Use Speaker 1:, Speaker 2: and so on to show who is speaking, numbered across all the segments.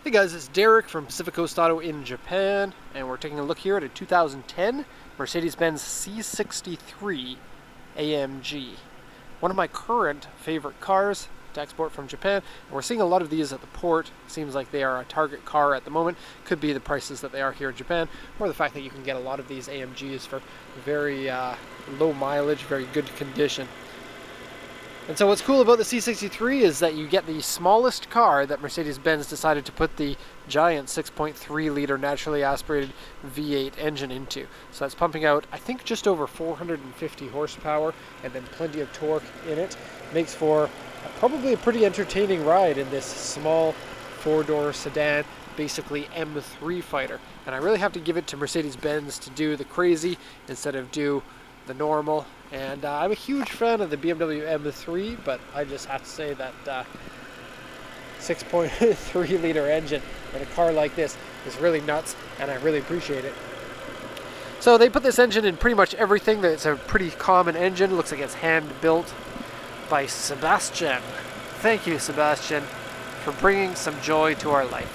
Speaker 1: Hey guys, it's Derek from Pacific Coast Auto in Japan, and we're taking a look here at a 2010 Mercedes-Benz C63 AMG. One of my current favorite cars to export from Japan, and we're seeing a lot of these at the port. Seems like they are a target car at the moment. Could be the prices that they are here in Japan, or the fact that you can get a lot of these AMGs for very low mileage, very good condition. And so what's cool about the C63 is that you get the smallest car that Mercedes-Benz decided to put the giant 6.3 liter naturally aspirated V8 engine into. So that's pumping out, I think, just over 450 horsepower and then plenty of torque in it. Makes for probably a pretty entertaining ride in this small four-door sedan, basically M3 fighter. And I really have to give it to Mercedes-Benz to do the crazy instead of do the normal. And I'm a huge fan of the BMW M3, but I just have to say that 6.3 liter engine in a car like this is really nuts, and I really appreciate it. So they put this engine in pretty much everything. It's a pretty common engine. It looks like it's hand built by Sebastian. Thank you, Sebastian, for bringing some joy to our life.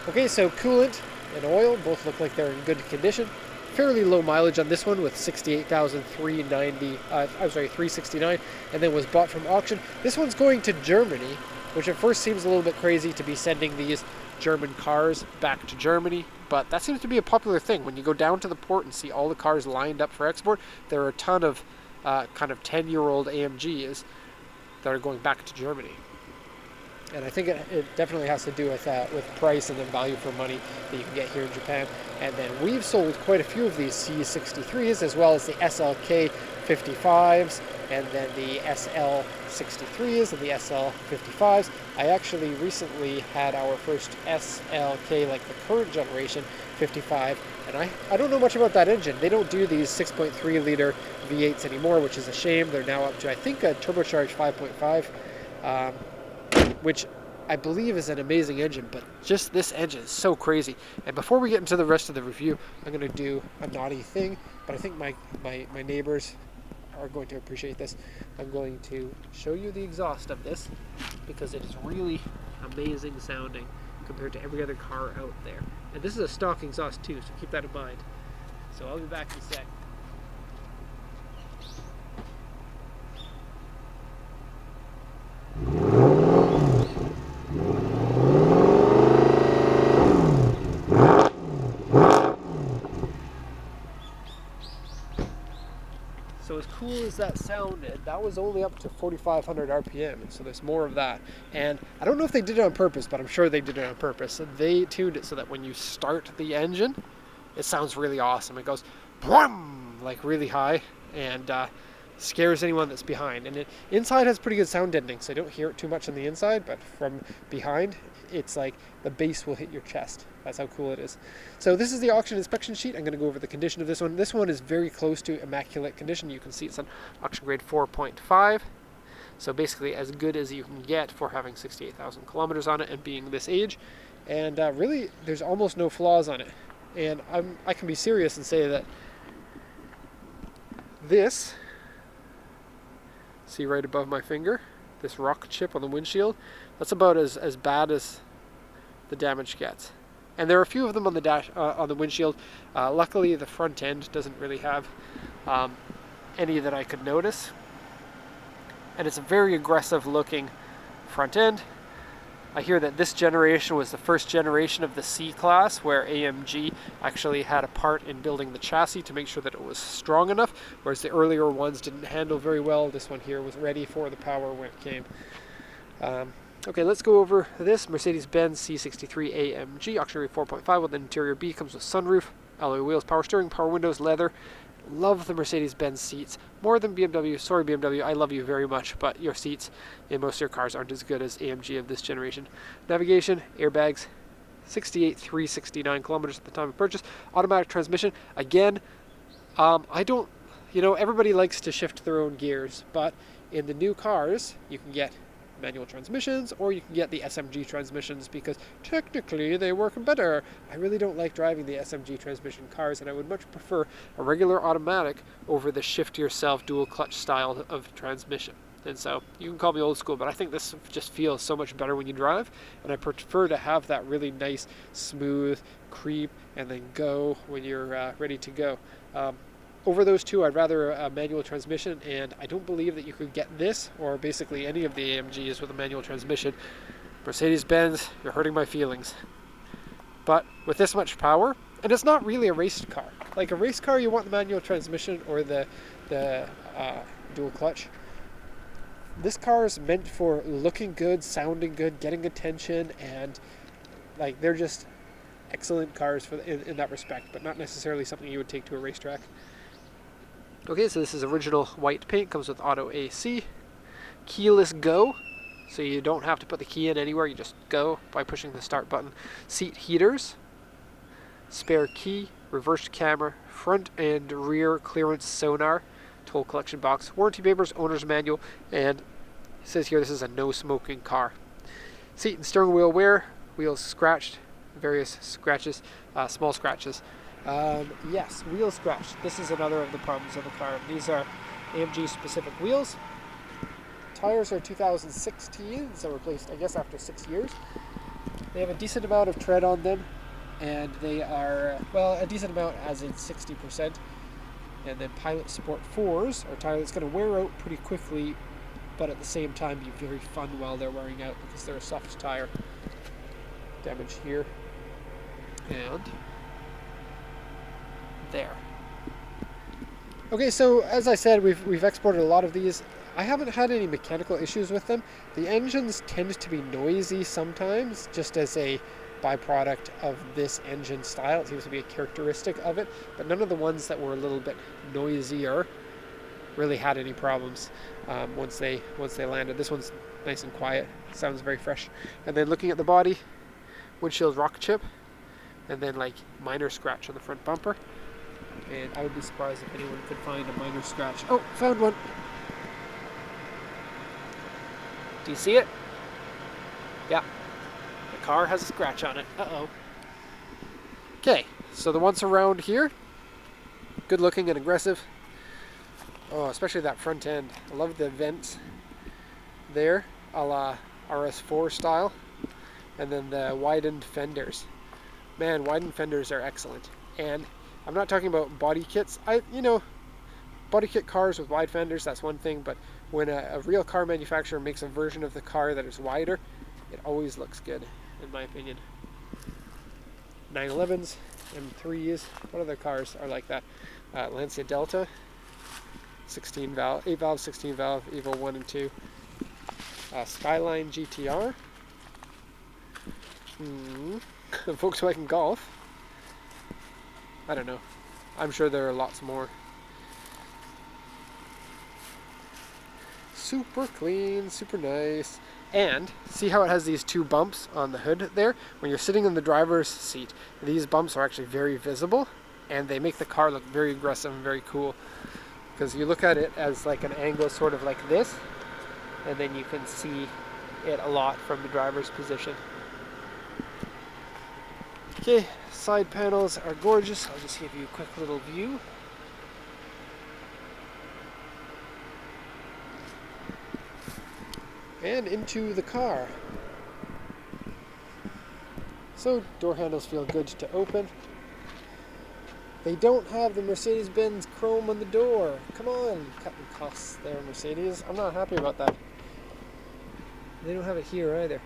Speaker 1: Okay, so coolant and oil both look like they're in good condition. Fairly low mileage on this one with 369, and then was bought from auction. This one's going to Germany, which at first seems a little bit crazy to be sending these German cars back to Germany, but that seems to be a popular thing. When you go down to the port and see all the cars lined up for export, there are a ton of kind of 10-year-old AMGs that are going back to Germany. And I think it definitely has to do with price and then value for money that you can get here in Japan. And then we've sold quite a few of these C63s, as well as the SLK 55s, and then the SL63s and the SL55s. I actually recently had our first SLK, like the current generation, 55, and I don't know much about that engine. They don't do these 6.3 liter V8s anymore, which is a shame. They're now up to, I think, a turbocharged 5.5. Which I believe is an amazing engine, but just this engine is so crazy. And before we get into the rest of the review, I'm going to do a naughty thing, but I think my neighbors are going to appreciate this. I'm going to show you the exhaust of this, because it is really amazing sounding compared to every other car out there. And this is a stock exhaust too, so keep that in mind. So I'll be back in a sec. So as cool as that sounded, that was only up to 4,500 RPM, and so there's more of that. And I don't know if they did it on purpose, but I'm sure they did it on purpose. They tuned it so that when you start the engine, it sounds really awesome. It goes boom, like really high, and scares anyone that's behind. And it inside has pretty good sound deadening, so you don't hear it too much on the inside, but from behind, it's like the bass will hit your chest. That's how cool it is. So this is the auction inspection sheet. I'm going to go over the condition of this one. This one is very close to immaculate condition. You can see it's on auction grade 4.5. So basically as good as you can get for having 68,000 kilometers on it and being this age. And really, there's almost no flaws on it. And I can be serious and say that this, see right above my finger, this rock chip on the windshield, that's about as bad as the damage gets. And there are a few of them on the on the windshield. Luckily, the front end doesn't really have any that I could notice. And it's a very aggressive looking front end. I hear that this generation was the first generation of the C-Class, where AMG actually had a part in building the chassis to make sure that it was strong enough, whereas the earlier ones didn't handle very well. This one here was ready for the power when it came. Okay, let's go over this. Mercedes-Benz C63 AMG, auction rate 4.5 with an interior B, comes with sunroof, alloy wheels, power steering, power windows, leather. Love the Mercedes-Benz seats more than BMW. Sorry, BMW, I love you very much, but your seats in most of your cars aren't as good as AMG of this generation. Navigation, airbags, 68,369 kilometers at the time of purchase. Automatic transmission, again, I don't, everybody likes to shift their own gears, but in the new cars, you can get manual transmissions, or you can get the SMG transmissions because technically they work better. I really don't like driving the SMG transmission cars, and I would much prefer a regular automatic over the shift yourself dual clutch style of transmission. And so you can call me old school, but I think this just feels so much better when you drive, and I prefer to have that really nice, smooth creep and then go when you're ready to go. Over those two, I'd rather a manual transmission, and I don't believe that you could get this, or basically any of the AMGs with a manual transmission. Mercedes-Benz, you're hurting my feelings. But with this much power, and it's not really a race car. Like a race car, you want the manual transmission or the dual clutch. This car is meant for looking good, sounding good, getting attention, and like they're just excellent cars for in that respect, but not necessarily something you would take to a racetrack. Okay, so this is original white paint, comes with auto AC, keyless go, so you don't have to put the key in anywhere, you just go by pushing the start button. Seat heaters, spare key, reverse camera, front and rear clearance sonar, toll collection box, warranty papers, owner's manual, and it says here this is a no smoking car. Seat and steering wheel wear, wheels scratched, various scratches, small scratches. Yes, wheel scratched. This is another of the problems of the car. These are AMG specific wheels. Tires are 2016, so replaced I guess after 6 years. They have a decent amount of tread on them, and they are, well, a decent amount as in 60%. And then Pilot Sport 4s are a tire that's going to wear out pretty quickly, but at the same time be very fun while they're wearing out because they're a soft tire. Damage here. And there. Okay, so as I said, we've exported a lot of these. I haven't had any mechanical issues with them. The engines tend to be noisy sometimes, just as a byproduct of this engine style. It seems to be a characteristic of it, but none of the ones that were a little bit noisier really had any problems once they landed. This one's nice and quiet, sounds very fresh. And then looking at the body, windshield rock chip, and then like minor scratch on the front bumper. And I would be surprised if anyone could find a minor scratch. Oh, found one. Do you see it? Yeah. The car has a scratch on it. Uh-oh. Okay, so the ones around here, good looking and aggressive. Oh, especially that front end. I love the vents there, a la RS4 style. And then the widened fenders. Man, widened fenders are excellent. And I'm not talking about body kits. Body kit cars with wide fenders, that's one thing, but when a real car manufacturer makes a version of the car that is wider, it always looks good, in my opinion. 911s, M3s, what other cars are like that? Lancia Delta, 16 valve, 8 valve, 16 valve, Evo 1 and 2. Skyline GTR. Volkswagen Golf. I don't know. I'm sure there are lots more. Super clean, super nice. And see how it has these two bumps on the hood there? When you're sitting in the driver's seat, these bumps are actually very visible, and they make the car look very aggressive and very cool. Because you look at it as like an angle sort of like this, and then you can see it a lot from the driver's position. Okay, side panels are gorgeous. I'll just give you a quick little view. And into the car. So door handles feel good to open. They don't have the Mercedes-Benz chrome on the door. Come on, cutting costs there, Mercedes. I'm not happy about that. They don't have it here either.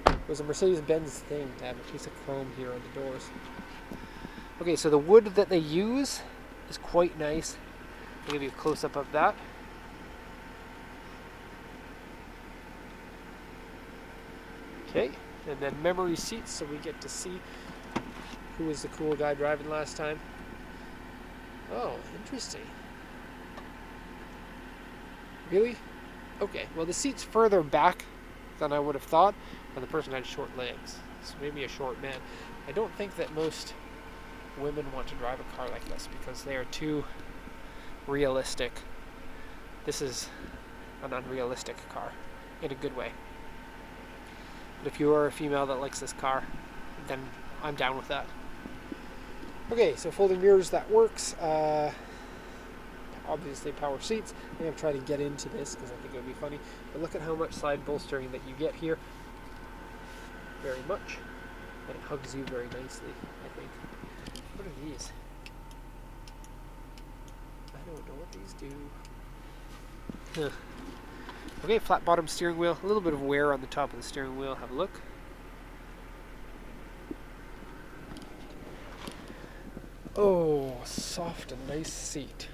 Speaker 1: It was a Mercedes-Benz thing to have a piece of chrome here on the doors. Okay, so the wood that they use is quite nice. I'll give you a close-up of that. Okay, and then memory seats, so we get to see who was the cool guy driving last time. Oh, interesting. Really? Okay, well the seat's further back than I would have thought, and the person had short legs, so maybe a short man. I don't think that most women want to drive a car like this because they are too realistic. This is an unrealistic car, in a good way. But if you are a female that likes this car, then I'm down with that. Okay, so folding mirrors, that works. obviously power seats. I'm going to try to get into this because I think it would be funny. But look at how much side bolstering that you get here. Very much. And it hugs you very nicely, I think. What are these? I don't know what these do. Huh. Okay, flat bottom steering wheel. A little bit of wear on the top of the steering wheel. Have a look. Oh, soft and nice seat.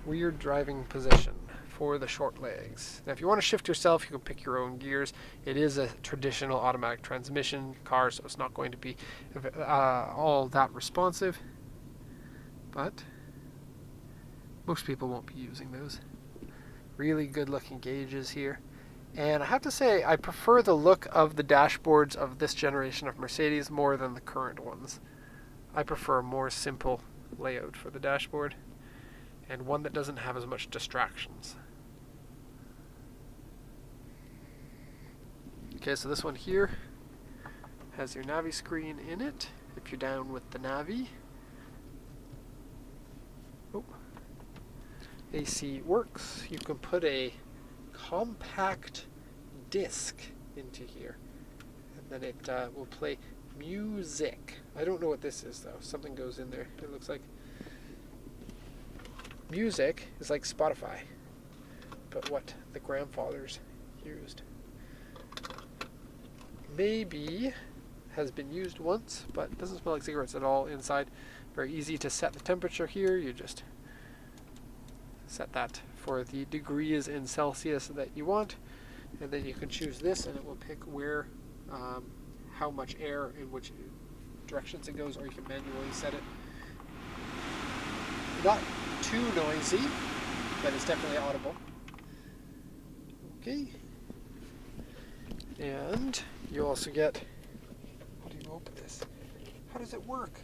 Speaker 1: Weird driving position for the short legs. Now if you want to shift yourself, you can pick your own gears. It is a traditional automatic transmission car, so it's not going to be all that responsive. But most people won't be using those. Really good looking gauges here. And I have to say, I prefer the look of the dashboards of this generation of Mercedes more than the current ones. I prefer a more simple layout for the dashboard, and one that doesn't have as much distractions. Okay, so this one here has your Navi screen in it, if you're down with the Navi. Oh. AC works. You can put a compact disc into here, and then it will play music. I don't know what this is though. Something goes in there. It looks like music is like Spotify, but what the grandfathers used. Maybe has been used once, but it doesn't smell like cigarettes at all inside. Very easy to set the temperature here. You just set that for the degrees in Celsius that you want, and then you can choose this and it will pick where how much air in which directions it goes, or you can manually set it. Not too noisy, but it's definitely audible. Okay. And you also get, how do you open this? How does it work?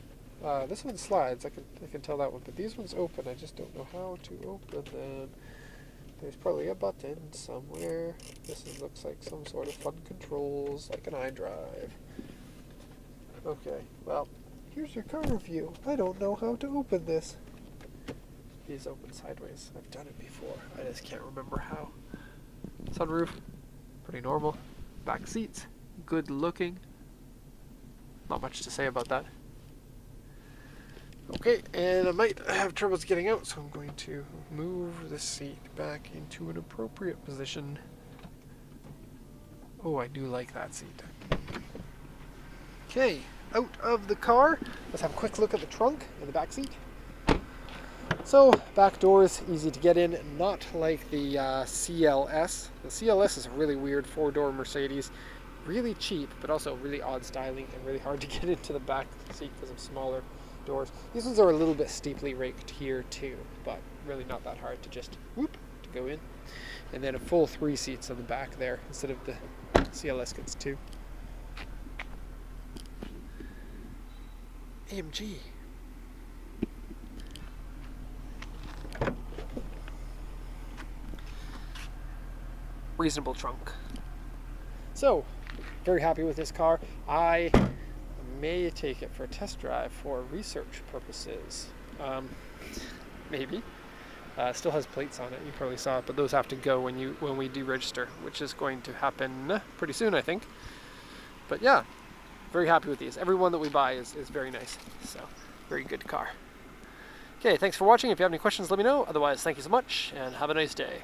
Speaker 1: This one slides, I can tell that one, but these ones open, I just don't know how to open them. There's probably a button somewhere. Looks like some sort of fun controls, like an iDrive. Okay, well, here's your car review. I don't know how to open this. These open sideways. I've done it before. I just can't remember how. Sunroof, pretty normal. Back seats, good looking. Not much to say about that. Okay, and I might have troubles getting out, so I'm going to move the seat back into an appropriate position. Oh, I do like that seat. Okay, out of the car. Let's have a quick look at the trunk and the back seat. So, back doors, easy to get in, not like the CLS. The CLS is a really weird four-door Mercedes. Really cheap, but also really odd styling and really hard to get into the back seat because of smaller doors. These ones are a little bit steeply raked here too, but really not that hard to just whoop to go in. And then a full 3 seats on the back there instead of the CLS gets 2. AMG. Reasonable trunk. So, very happy with this car. I may take it for a test drive for research purposes. Maybe. Still has plates on it. You probably saw it, but those have to go when we deregister, which is going to happen pretty soon, I think. But yeah, very happy with these. Every one that we buy is very nice. So, very good car. Okay, thanks for watching. If you have any questions, let me know. Otherwise, thank you so much, and have a nice day.